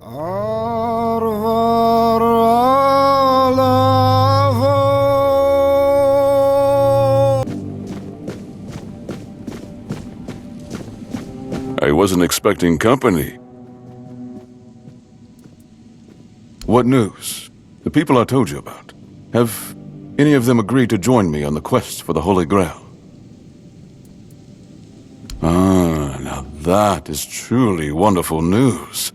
I wasn't expecting company. What news? The people I told you about. Have any of them agreed to join me on the quest for the Holy Grail? Now that is truly wonderful news.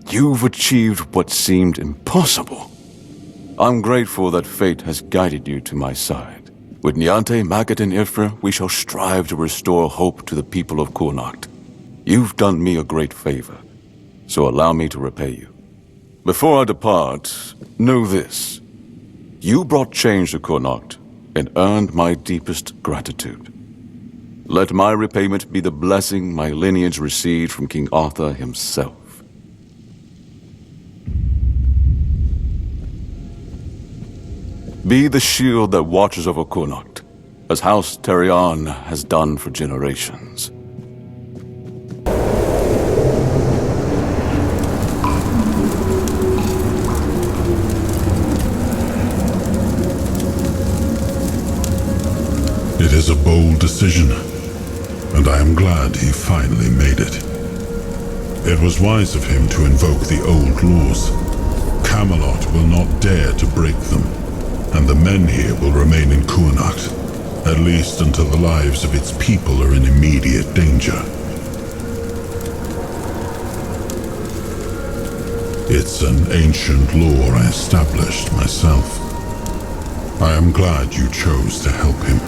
You've achieved what seemed impossible. I'm grateful that fate has guided you to my side. With Niante, Magat, and Ifra, we shall strive to restore hope to the people of Kurnacht. You've done me a great favor, so allow me to repay you. Before I depart, know this. You brought change to Kurnacht and earned my deepest gratitude. Let my repayment be the blessing my lineage received from King Arthur himself. Be the shield that watches over Kurnacht, as House Terion has done for generations. It is a bold decision, and I am glad he finally made it. It was wise of him to invoke the old laws. Camelot will not dare to break them, and the men here will remain in Kurnacht, at least until the lives of its people are in immediate danger. It's an ancient law I established myself. I am glad you chose to help him.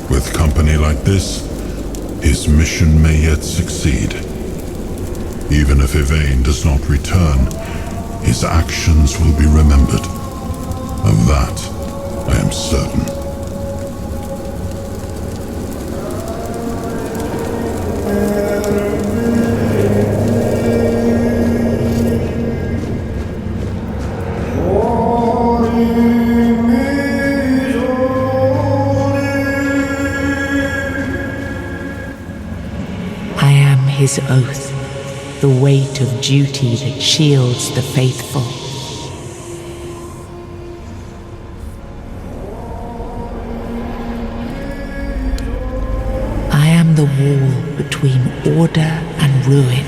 With company like this, his mission may yet succeed. Even if Yvain does not return, his actions will be remembered. Of that, I am certain. His oath, the weight of duty that shields the faithful. I am the wall between order and ruin.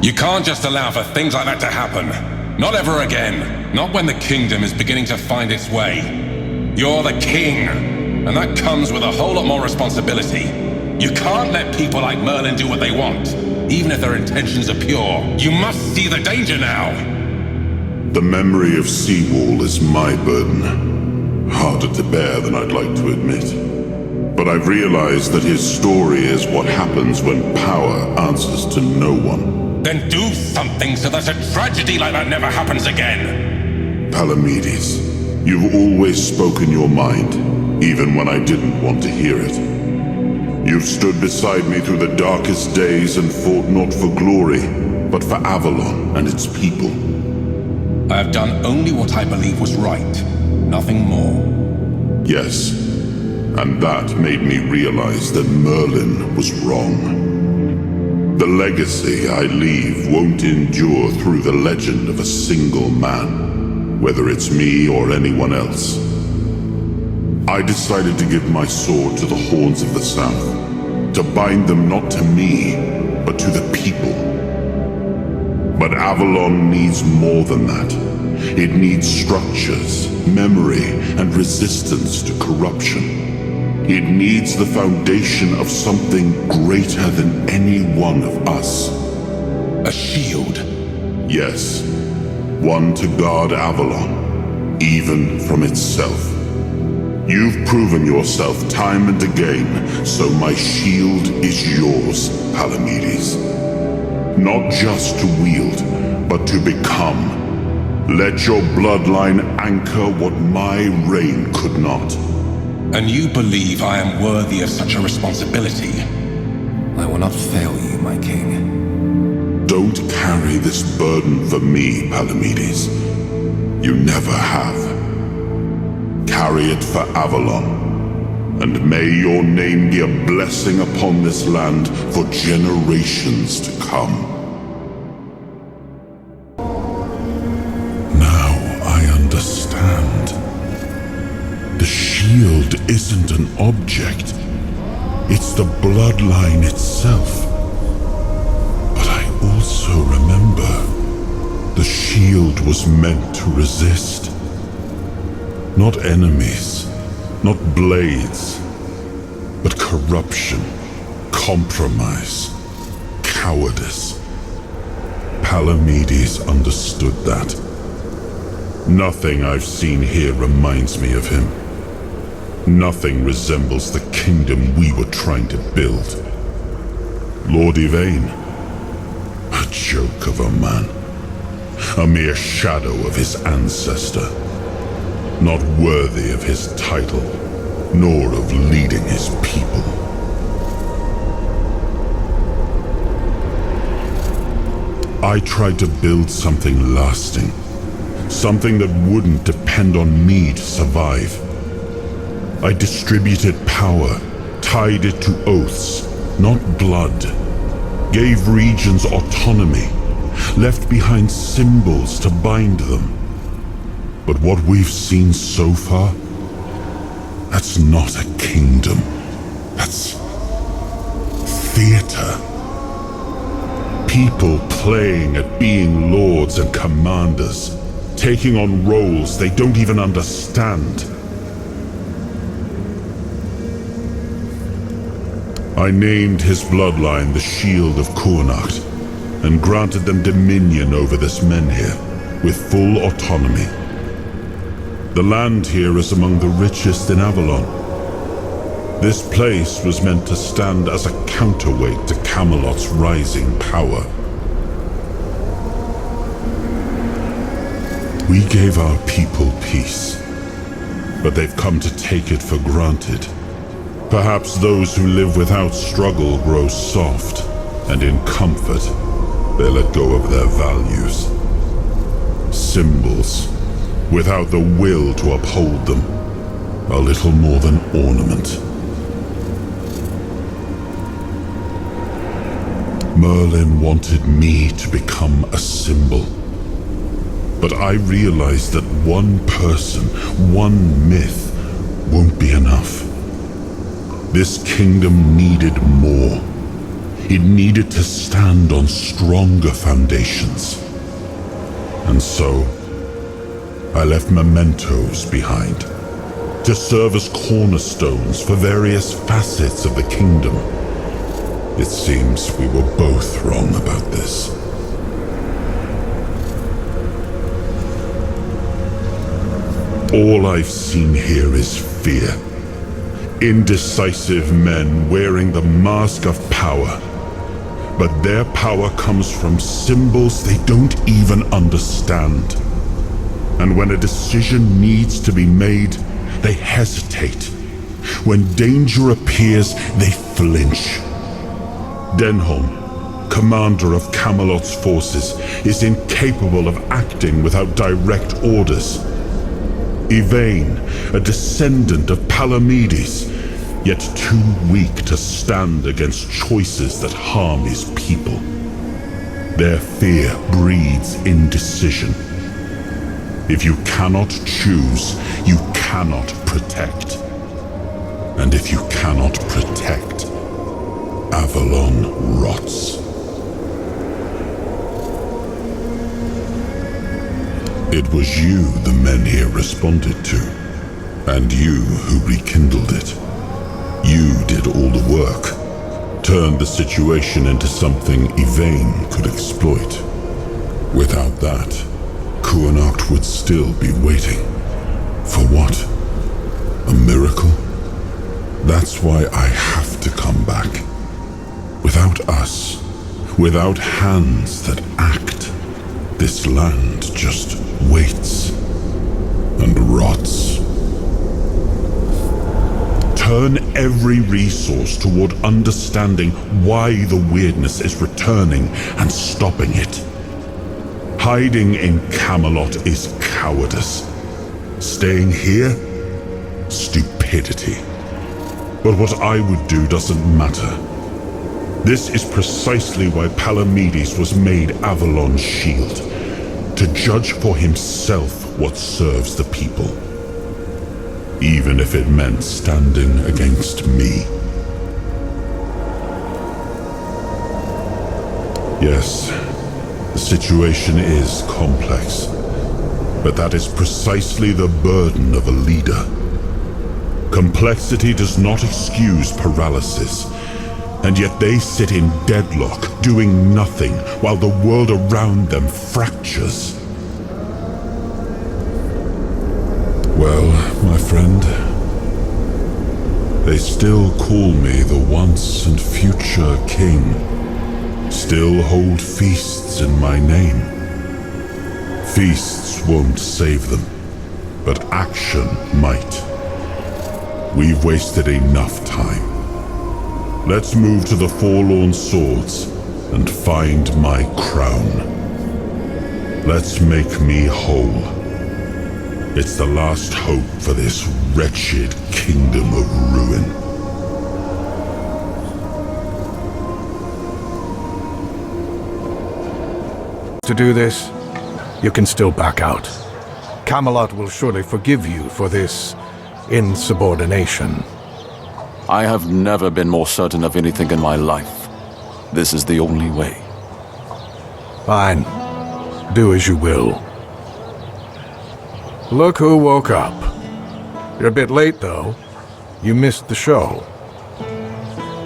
You can't just allow for things like that to happen. Not ever again. Not when the kingdom is beginning to find its way. You're the king, and that comes with a whole lot more responsibility. You can't let people like Merlin do what they want, even if their intentions are pure. You must see the danger now. The memory of Seawall is my burden. Harder to bear than I'd like to admit. But I've realized that his story is what happens when power answers to no one. Then do something so that a tragedy like that never happens again. Palamedes, you've always spoken your mind, even when I didn't want to hear it. You've stood beside me through the darkest days and fought not for glory, but for Avalon and its people. I have done only what I believe was right, nothing more. Yes, and that made me realize that Merlin was wrong. The legacy I leave won't endure through the legend of a single man, whether it's me or anyone else. I decided to give my sword to the Horns of the South, to bind them not to me, but to the people. But Avalon needs more than that. It needs structures, memory, and resistance to corruption. It needs the foundation of something greater than any one of us. A shield? Yes. One to guard Avalon, even from itself. You've proven yourself time and again, so my shield is yours, Palamedes. Not just to wield, but to become. Let your bloodline anchor what my reign could not. And you believe I am worthy of such a responsibility? I will not fail you, my king. Don't carry this burden for me, Palamedes. You never have. Carry it for Avalon, and may your name be a blessing upon this land for generations to come. Now I understand. The shield isn't an object. It's the bloodline itself. But I also remember the shield was meant to resist. Not enemies, not blades, but corruption, compromise, cowardice. Palamedes understood that. Nothing I've seen here reminds me of him. Nothing resembles the kingdom we were trying to build. Lord Yvain, a joke of a man. A mere shadow of his ancestor. Not worthy of his title, nor of leading his people. I tried to build something lasting. Something that wouldn't depend on me to survive. I distributed power, tied it to oaths, not blood. Gave regions autonomy, left behind symbols to bind them. But what we've seen so far, that's not a kingdom. That's theater. People playing at being lords and commanders, taking on roles they don't even understand. I named his bloodline the Shield of Kurnacht, and granted them dominion over this menhir, with full autonomy. The land here is among the richest in Avalon. This place was meant to stand as a counterweight to Camelot's rising power. We gave our people peace, but they've come to take it for granted. Perhaps those who live without struggle grow soft, and in comfort, they let go of their values. Symbols, without the will to uphold them, are little more than ornament. Merlin wanted me to become a symbol. But I realized that one person, one myth, won't be enough. This kingdom needed more. It needed to stand on stronger foundations. And so, I left mementos behind, to serve as cornerstones for various facets of the kingdom. It seems we were both wrong about this. All I've seen here is fear. Indecisive men wearing the mask of power. But their power comes from symbols they don't even understand. And when a decision needs to be made, they hesitate. When danger appears, they flinch. Denholm, commander of Camelot's forces, is incapable of acting without direct orders. Yvain, a descendant of Palamedes, yet too weak to stand against choices that harm his people. Their fear breeds indecision. If you cannot choose, you cannot protect. And if you cannot protect, Avalon rots. It was you the men here responded to, and you who rekindled it. You did all the work, turned the situation into something Yvain could exploit. Without that, Kurnacht would still be waiting. For what? A miracle? That's why I have to come back. Without us, without hands that act, this land just waits and rots. turn every resource toward understanding why the weirdness is returning and stopping it. Hiding in Camelot is cowardice. Staying here? Stupidity. But what I would do doesn't matter. This is precisely why Palamedes was made Avalon's shield, to judge for himself what serves the people, even if it meant standing against me. Yes, the situation is complex, but that is precisely the burden of a leader. Complexity does not excuse paralysis, and yet they sit in deadlock, doing nothing, while the world around them fractures. Well, my friend, they still call me the once and future king, still hold feasts in my name. Feasts won't save them, but action might. We've wasted enough time. Let's move to the Forlorn Swords and find my crown. Let's make me whole. It's the last hope for this wretched kingdom of ruin. To do this, you can still back out. Camelot will surely forgive you for this insubordination. I have never been more certain of anything in my life. This is the only way. Fine. Do as you will. Look who woke up. You're a bit late, though. You missed the show.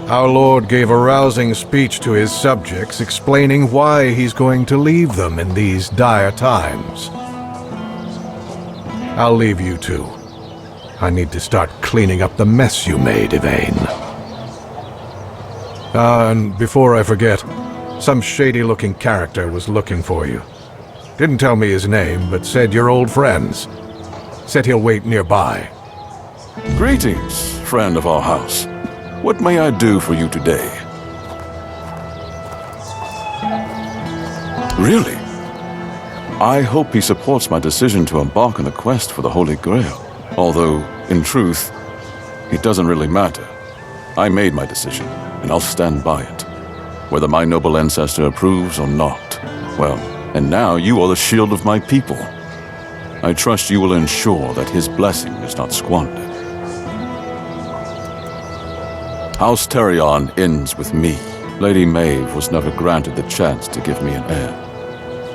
Our Lord gave a rousing speech to his subjects explaining why he's going to leave them in these dire times. I'll leave you two. I need to start cleaning up the mess you made, Yvain. And before I forget, some shady-looking character was looking for you. Didn't tell me his name, but said you're old friends. Said he'll wait nearby. Greetings, friend of our house. What may I do for you today? Really? I hope he supports my decision to embark on a quest for the Holy Grail. Although, in truth, it doesn't really matter. I made my decision, and I'll stand by it. Whether my noble ancestor approves or not. Well, and now you are the shield of my people. I trust you will ensure that his blessing is not squandered. House Terion ends with me. Lady Maeve was never granted the chance to give me an heir.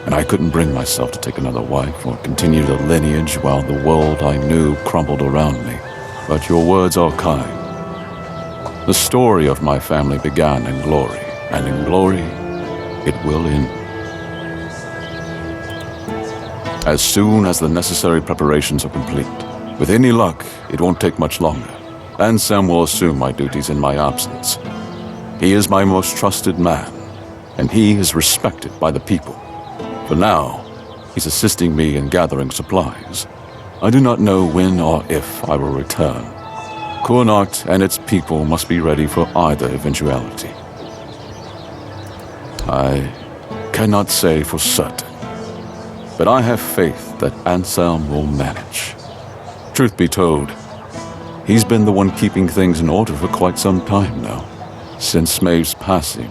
And I couldn't bring myself to take another wife or continue the lineage while the world I knew crumbled around me. But your words are kind. The story of my family began in glory, and in glory, it will end. As soon as the necessary preparations are complete, with any luck, it won't take much longer. Ansem will assume my duties in my absence. He is my most trusted man, and he is respected by the people. For now, he's assisting me in gathering supplies. I do not know when or if I will return. Connacht and its people must be ready for either eventuality. I cannot say for certain, but I have faith that Ansem will manage. Truth be told, he's been the one keeping things in order for quite some time now. Since Maeve's passing,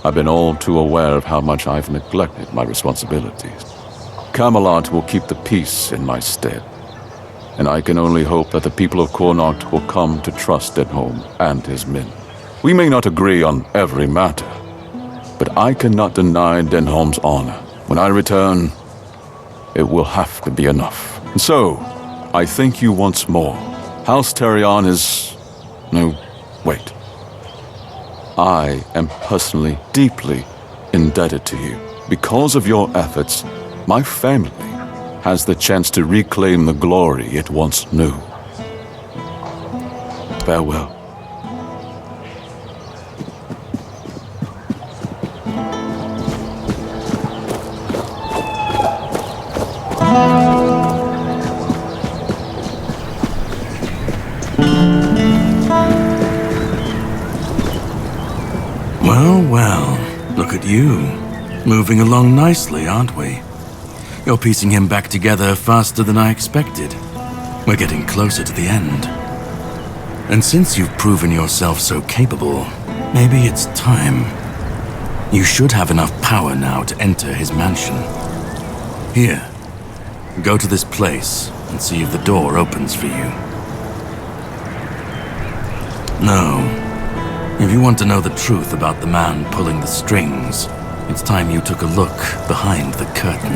I've been all too aware of how much I've neglected my responsibilities. Camelot will keep the peace in my stead, and I can only hope that the people of Connacht will come to trust Denholm and his men. We may not agree on every matter, but I cannot deny Denholm's honor. When I return, it will have to be enough. And so, I thank you once more. House Terion is... no, wait. I am personally deeply indebted to you. Because of your efforts, my family has the chance to reclaim the glory it once knew. Farewell. Oh, well, look at you. Moving along nicely, aren't we? You're piecing him back together faster than I expected. We're getting closer to the end. And since you've proven yourself so capable, maybe it's time. You should have enough power now to enter his mansion. Here, go to this place and see if the door opens for you. No. If you want to know the truth about the man pulling the strings, it's time you took a look behind the curtain.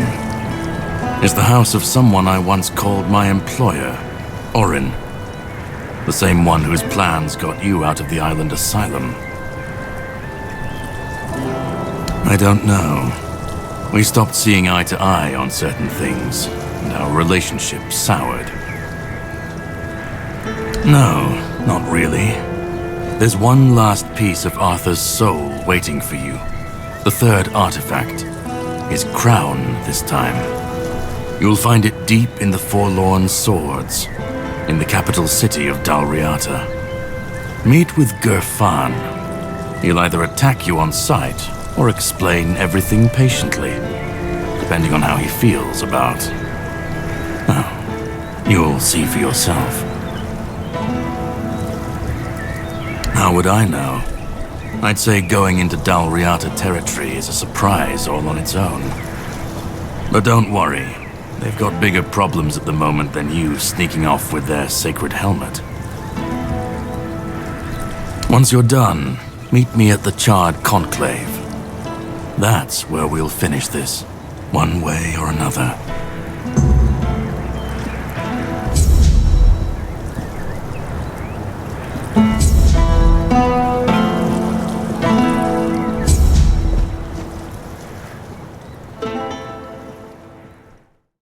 It's the house of someone I once called my employer, Orin. The same one whose plans got you out of the island asylum. I don't know. We stopped seeing eye to eye on certain things, and our relationship soured. No, not really. There's one last piece of Arthur's soul waiting for you. The third artifact. His crown, this time. You'll find it deep in the Forlorn Swords, in the capital city of Dalriata. Meet with Gerfan. He'll either attack you on sight, or explain everything patiently, depending on how he feels about... Oh, you'll see for yourself. How would I know? I'd say going into Dalriata territory is a surprise all on its own. But don't worry, they've got bigger problems at the moment than you sneaking off with their sacred helmet. Once you're done, meet me at the Charred Conclave. That's where we'll finish this, one way or another.